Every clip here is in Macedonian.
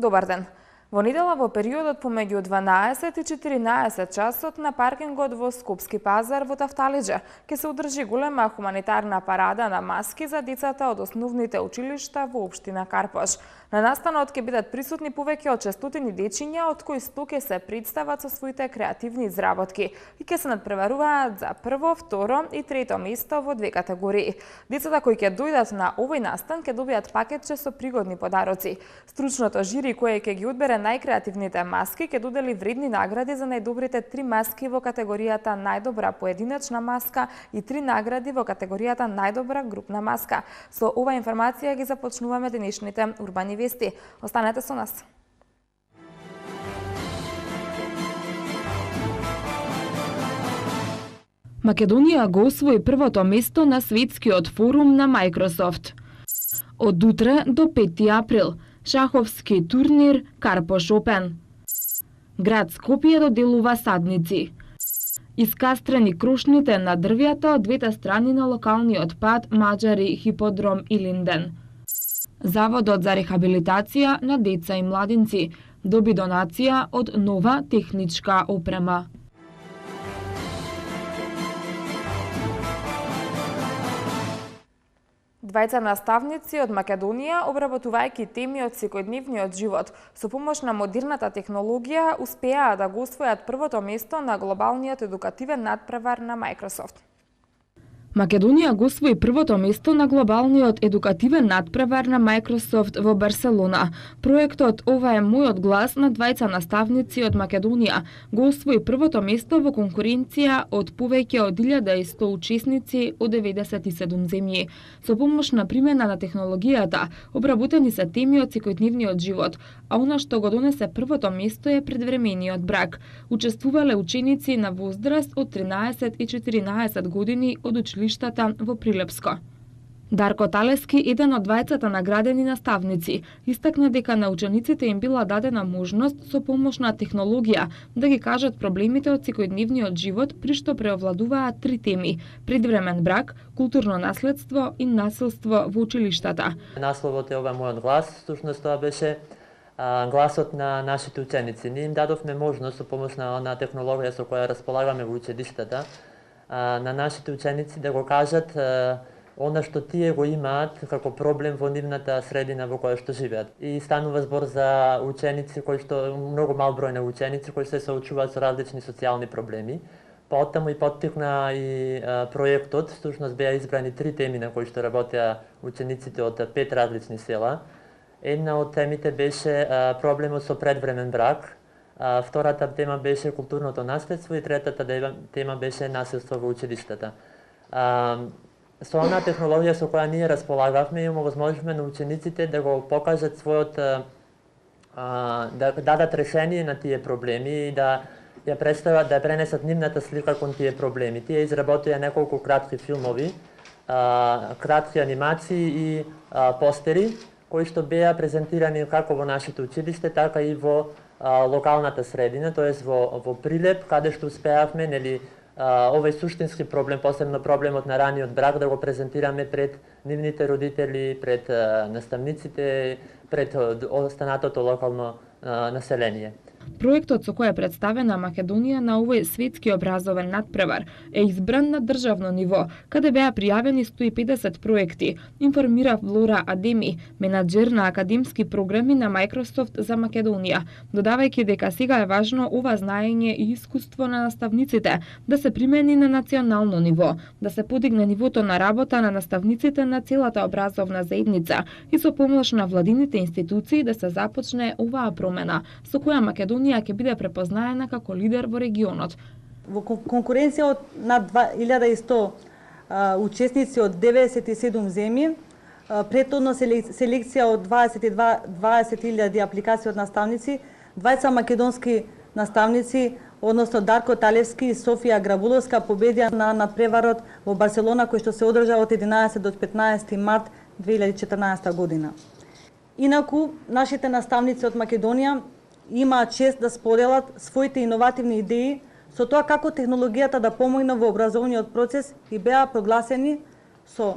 Добар ден. Во недела во периодот помеѓу 12 и 14 часот на паркингот во Скопски пазар во Тафталиџа ќе се одржи голема хуманитарна парада на маски за децата од основните училишта во општина Карпош. На настанот ќе бидат присутни повеќе од 600 дечиња, од кои 100 ќе се представат со своите креативни изработки и ќе се надпреваруваат за прво, второ и трето место во две категории. Децата кои ќе дојдат на овој настан ќе добијат пакетче со пригодни подароци. Стручното жири кое ќе ги одбере најкреативните маски ќе додели вредни награди за најдобрите 3 маски во категоријата најдобра поединечна маска и 3 награди во категоријата најдобра групна маска. Со ова информација ги започнуваме денешните урбани вести. Останете со нас. Македонија го освои првото место на светскиот форум на Microsoft. Од утре до 5 април шаховски турнир Карпош Опен. Град Скопје доделува садници. Искастрени крушните на дрвјата од двете страни на локалниот пат Маџари, Хиподром и Линден. Заводот за рехабилитација на деца и младинци доби донација од нова техничка опрема. Двајца наставници од Македонија, обработувајќи теми од секојдневниот живот, со помош на модерната технологија, успеаа да го освојат првото место на глобалниот едукативен надпревар на Microsoft. Македонија го освои првото место на глобалниот едукативен надпревар на Microsoft во Барселона. Проектот "Ова е мојот глас" на двајца наставници од Македонија го освои првото место во конкуренција од повеќе од 1100 учесници од 97 земји. Со помош на примена на технологијата, обработени се теми од секојдневниот живот, а она што го донесе првото место е предвремениот брак. Учествувале ученици на возраст од 13 и 14 години од училиштата во Прилепско. Дарко Талески, еден од двајцата наградени наставници, истакна дека на учениците им била дадена можност со помош на технологија да ги кажат проблемите од секојдневниот живот, при што преовладуваат 3 теми: предвремен брак, културно наследство и насилство во училиштата. Насловот е "Ова е мојот глас", всушност тоа беше гласот на нашите ученици. Ние им дадовме можност со помош на технологија со која располагаме во училиштата на нашите ученици да го кажат она што тие го имаат како проблем во нивната средина во која што живеат. И станува збор за ученици кои што многу мал број на ученици кои се соочуваат со различни социјални проблеми. Потаму и поттикна и проектот, всушност беа избрани 3 теми на кои што работеа учениците од 5 различни села. Една од темите беше проблемот со предвремен брак, втората тема беше културното наследство и третата тема беше насилство во училиштата. Со онаа технологија со која ние располагавме, им овозможивме на учениците да го покажат својот, да дадат решение на тие проблеми и да ја представат, да пренесат нивната слика кон тие проблеми. Тие изработија неколку кратки филмови, кратки анимации и постери, кои што беа презентирани како во нашето училиште, така и во локалната средина, тоест во Прилеп, каде што успеавме, овој суштински проблем, посебно проблемот на раниот брак, да го презентираме пред нивните родители, пред наставниците, пред останатото локално население. Проектот со кој е представена Македонија на овој светски образовен надпревар е избран на државно ниво, каде беа пријавени 150 проекти, информира Влора Адеми, менаџер на академски програми на Microsoft за Македонија, додавајќи дека сега е важно ова знаење и искуство на наставниците да се примени на национално ниво, да се подигне нивото на работа на наставниците на целата образовна заедница и со помош на владините институции да се започне оваа промена, со која Македонија ќе биде препознаена како лидер во регионот. Во конкуренција од над 1100 учесници од 97 земји, претhodно селекција од 20.000 апликации од наставници, двајца македонски наставници, односно Дарко Талевски и Софија Грабуловска, победија на надпреварот во Барселона, кој што се одржа од 11 до 15 март 2014 година. Инаку, нашите наставници од Македонија имаат чест да споделат своите иновативни идеи со тоа како технологијата да помогне во образовниот процес и беа прогласени со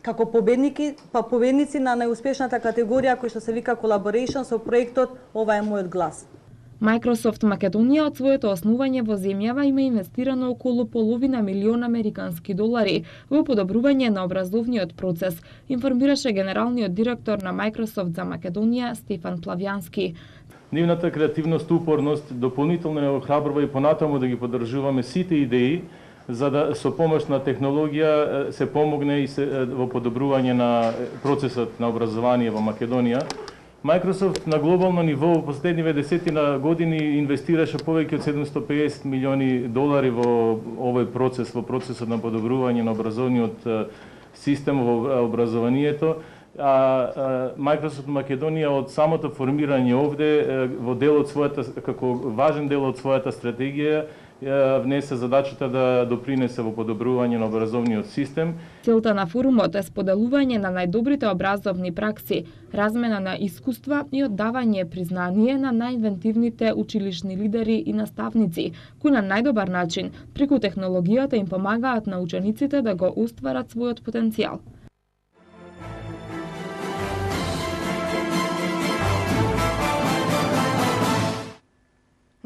како победници на најуспешната категорија која што се вика Collaboration со проектот Ова е мојот глас. Microsoft Македонија од своето основање во земјава има инвестирано околу $500 милиона во подобрување на образовниот процес, информираше генералниот директор на Microsoft за Македонија Стефан Плавјански. Нивната креативност, упорност дополнително не охрабрува и понатаму да ги поддржуваме сите идеи за да со помош на технологија се помогне и во подобрување на процесот на образование во Македонија. Microsoft на глобално ниво во последниве десетина години инвестираше повеќе од $750 милиони во овој процес, во процесот на подобрување на образовниот систем во образованието. Microsoft Македонија од самото формирање овде во дел од својата како важен дел од својата стратегија внесе задачата да допринесе во подобрување на образовниот систем. Целта на форумот е споделување на најдобрите образовни пракси, размена на искуства и оддавање признание на најинвентивните училишни лидери и наставници, кои на најдобар начин преку технологијата им помагаат на учениците да го остварат својот потенцијал.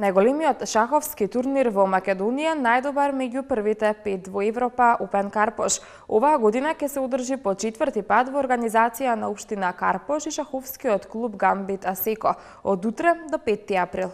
Најголемиот шаховски турнир во Македонија најдобар меѓу првите 5 во Европа Open Карпош. Оваа година ќе се одржи по 4ти пат во организација на општина Карпош и шаховскиот клуб Гамбит Асеко од утре до 5 април.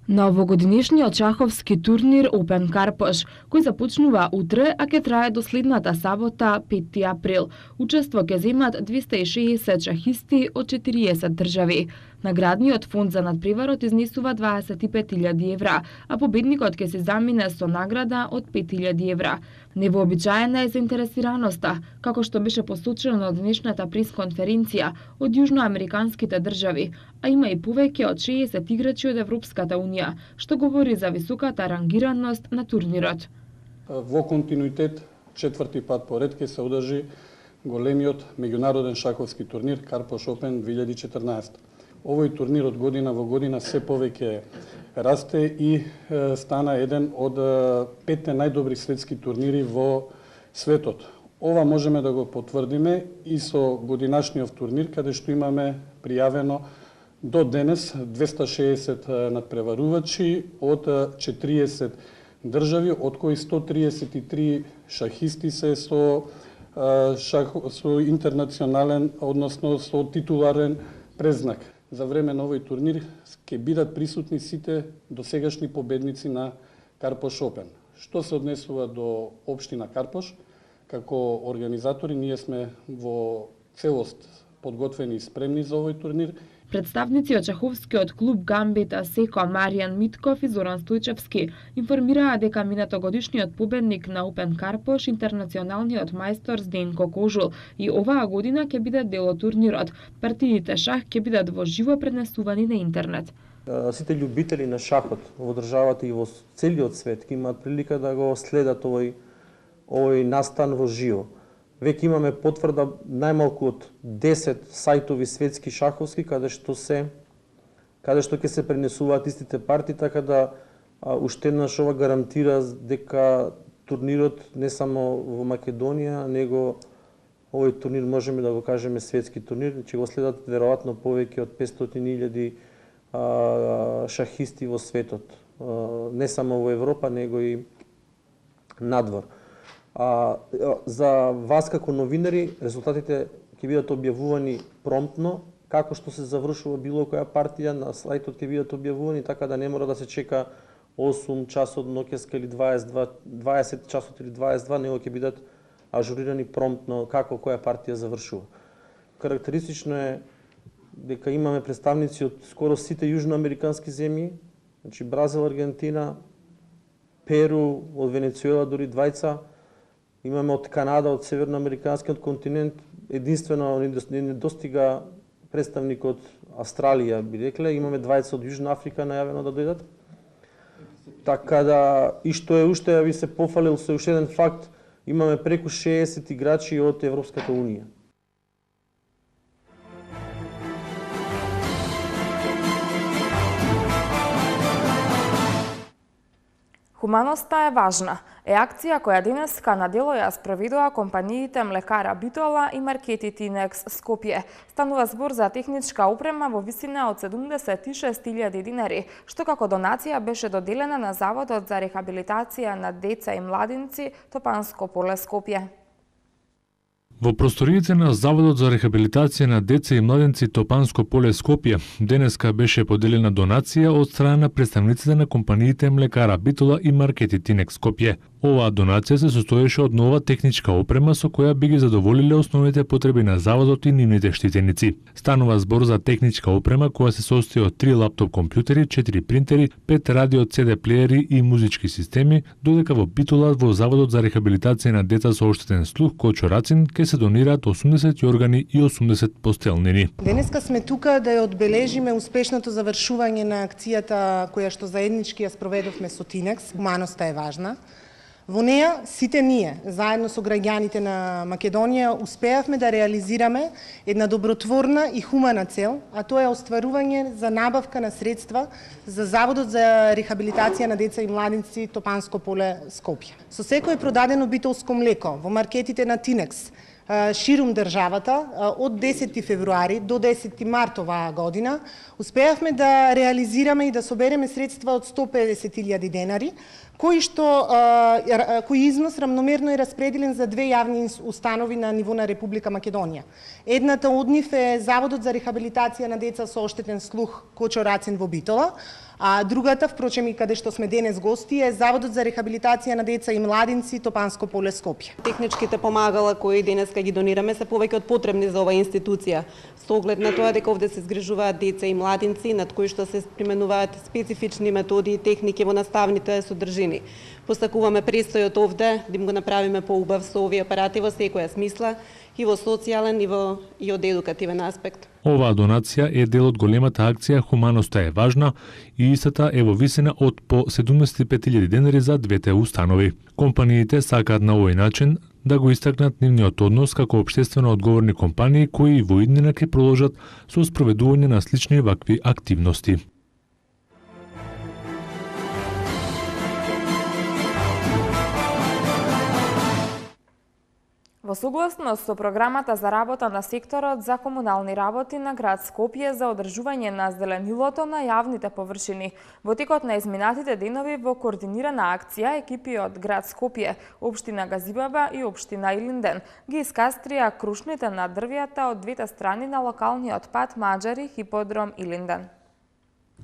На овогодинешниот шаховски турнир Open Карпош, кој започнува утре, а ќе трае до следната сабота, 5 април. Учество ќе земат 260 шахисти од 40 држави. Наградниот фонд за надпреварот изнесува 25.000 евра, а победникот ќе се замине со награда од 5.000 евра. Невообичаена е заинтересираноста, како што беше посочено на денешната пресконференција од јужноамериканските држави, а има и повеќе од 60 играчи од Европската унија, што говори за високата рангираност на турнирот. Во континуитет, 4ти пат поред ќе се одржи големиот меѓународен шаховски турнир Карпош Open 2014. Овој турнир од година во година се повеќе расте и стана еден од 5 најдобри светски турнири во светот. Ова можеме да го потврдиме и со годинашниот турнир, каде што имаме пријавено до денес 260 надпреварувачи од 40 држави, од кои 133 шахисти се со интернационален, односно со титуларен презнак. За време на овој турнир ќе бидат присутни сите досегашни победници на Карпош Open. Што се однесува до општина Карпош, како организатори ние сме во целост подготвени и спремни за овој турнир. Представници од шаховскиот клуб Гамбит Асеко Маријан Митков и Зоран Стојчевски информираа дека минатогодишниот победник на Open Карпош, интернационалниот мајстор Зденко Кожул, и оваа година ќе биде дел од турнирот. Партиите шах ќе бидат во живо пренесувани на интернет. Сите љубители на шахот во државата и во целиот свет ќе имаат прилика да го следат овој настан во живо. Веќе имаме потврда најмалку од 10 сајтови светски шаховски каде што ќе се пренесуваат истите партии, така да уште еднаш ова гарантира дека турнирот не само во Македонија, него овој турнир можеме да го кажеме светски турнир, ќе го следат веројатно повеќе од 500.000 шахисти во светот, не само во Европа, него и надвор. За вас како новинари, резултатите ќе бидат објавувани промптно, како што се завршува било која партија, на сајтот ќе бидат објавувани, така да не мора да се чека 8 часот ноќеска или 20 часот или 22, него ќе бидат ажурирани промптно како која партија завршува. Карактеристично е дека имаме представници од скоро сите јужноамерикански земји, значи Бразил, Аргентина, Перу, од Венецуела дури двајца, имаме од Канада, од северноамериканскиот континент, единствено не достига представник од Австралија, би рекле, имаме двајца од Јужна Африка најавено да дојдат. Така да, и што е уште, би се пофалил со уште еден факт, имаме преку 60 играчи од Европската унија. Хуманоста е важна. е акција која денеска на дело ја спроведува компаниите Млекара Битола и Маркети Тинекс Скопје. Станува збор за техничка опрема во висина од 76.000 динари, што како донација беше доделена на Заводот за рехабилитација на деца и младинци Топанско поле Скопје. Во просториите на Заводот за рехабилитација на деца и младенци Топанско поле Скопје денеска беше поделена донација од страна на представниците на компаниите Млекара Битола и Маркети Тинекс Скопје. Оваа донација се состоеше од нова техничка опрема со која би ги задоволиле основните потреби на заводот и нивните штитеници. Станува збор за техничка опрема која се состои од 3 лаптоп компјутери, 4 принтери, 5 радио CD плеери и музички системи, додека во Битола во Заводот за рехабилитација на деца со оштетен слух Кочо Рацин ке се донираат 80 органи и 80 постелнини. Денеска сме тука да ја одбележиме успешното завршување на акцијата која што заеднички ја спроведовме со Тинекс. Хуманоста е важна. Во неја сите ние, заедно со граѓаните на Македонија, успеавме да реализираме една добротворна и хумана цел, а тоа е остварување за набавка на средства за Заводот за рехабилитација на деца и младинци Топанско поле Скопје. Со секој продадено битолско млеко во маркетите на Тинекс ширум државата од 10 февруари до 10 март оваа година успеавме да реализираме и да собереме средства од 150.000 денари, кој износ рамномерно е распределен за две јавни установи на ниво на Република Македонија. Едната од нив е Заводот за рехабилитација на деца со оштетен слух Кочо Рацин во Битола, а другата, впрочем и каде што сме денес гости, е Заводот за рехабилитација на деца и младинци Топанско поле Скопје. Техничките помагала кои денеска ги донираме се повеќе од потребни за оваа институција, со оглед на тоа дека овде се згрижуваат деца и младинци над кои што се применуваат специфични методи и техники во наставните содржини. Посакуваме престојот овде да им го направиме поубав со овие апарати во секоја смисла, и во социјален и од едукативен аспект. Оваа донација е дел од големата акција Хуманоста е важна и истата е во висина од по 75.000 денари за двете установи. Компаниите сакаат на овој начин да го истакнат нивниот однос како општествено одговорни компании кои во иднина ќе продолжат со спроведување на слични вакви активности. Во согласност со програмата за работа на секторот за комунални работи на град Скопје за одржување на зеленилото на јавните површини, во текот на изминатите денови во координирана акција екипи од град Скопје, општина Газибаба и општина Илинден ги искастрија крушните на дрвјата од двете страни на локалниот пат Маџари Хиподром Илинден.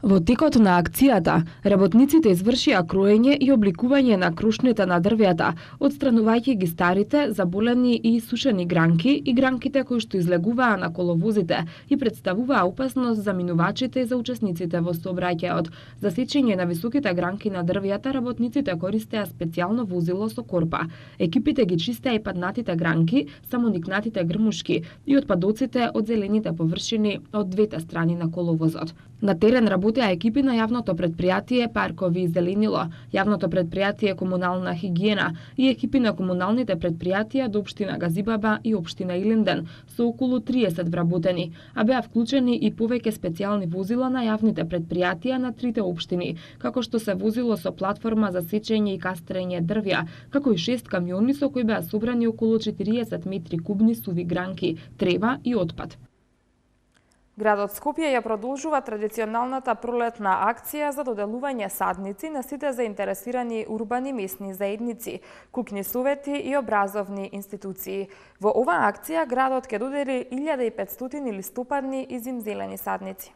Во текот на акцијата, работниците извршија кроење и обликување на крушните на дрвјата, отстранувајќи ги старите, заболени и сушени гранки и гранките кои што излегуваа на коловозите и представуваа опасност за минувачите и за учесниците во сообраќајот. За сечење на високите гранки на дрвјата, работниците користеа специјално возило со корпа. Екипите ги чистеа и паднатите гранки, самоникнатите грмушки и отпадоците од зелените површини од двете страни на коловозот. На терен работеа екипи на јавното предпријатие Паркови и зеленило, јавното предпријатие Комунална хигиена и екипи на комуналните предпријатија до општина Газибаба и општина Илинден со околу 30 вработени, а беа вклучени и повеќе специјални возила на јавните предпријатија на трите општини, како што се возило со платформа за сечење и кастрење дрвја, како и 6 камиони со кои беа собрани околу 40 метри кубни суви гранки, трева и отпад. Градот Скопје ја продолжува традиционалната пролетна акција за доделување садници на сите заинтересирани урбани месни заедници, куќни совети и образовни институции. Во оваа акција градот ќе додели 1500 листопадни и зимзелени садници.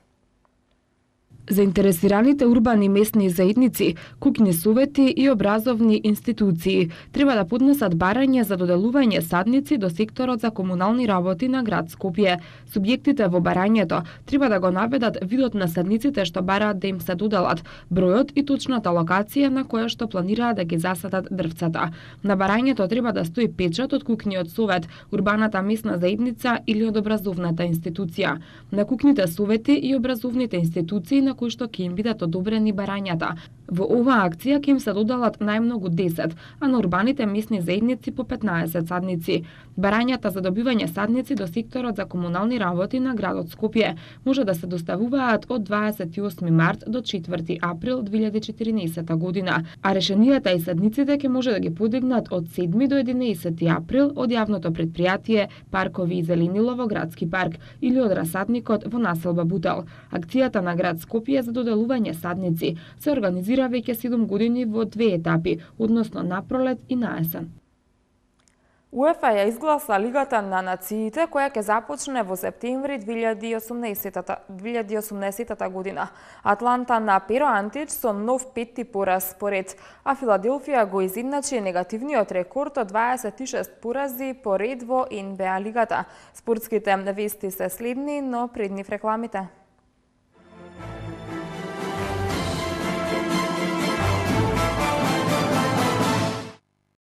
Заинтересираните урбани месни заедници, куќни совети и образовни институции треба да поднесат барање за доделување садници до секторот за комунални работи на град Скопје. Субјектите во барањето треба да го наведат видот на садниците што бараат да им се доделат, бројот и точната локација на која што планираат да ги засадат дрвцата. На барањето треба да стои печат од куќниот совет, урбаната месна заедница или од образовната институција. На куќните совети и образовните институции на на кои што ќе им бидат одобрени барањата. Во оваа акција ќе им се додалат најмногу 10, а на урбаните месни заедници по 15 садници. Барањата за добивање садници до секторот за комунални работи на градот Скопје може да се доставуваат од 28 март до 4 април 2014 година, а решенијата и садниците ќе може да ги подигнат од 7 до 11 април од јавното предпријатие Паркови и зеленило во градски парк или од расадникот во населба Бутел. Акцијата на град Скопје за доделување садници се организира веќе 7 години во 2 етапи, односно на пролет и на есен. УЕФА ја изгласа Лигата на нациите, која ќе започне во септември 2018 година. Атланта на Перо Антич со нов 5-ти пораз поред, а Филаделфија го изедначи негативниот рекорд од 26 порази поред во НБА лигата. Спортските вести се следни, но пред нив рекламите.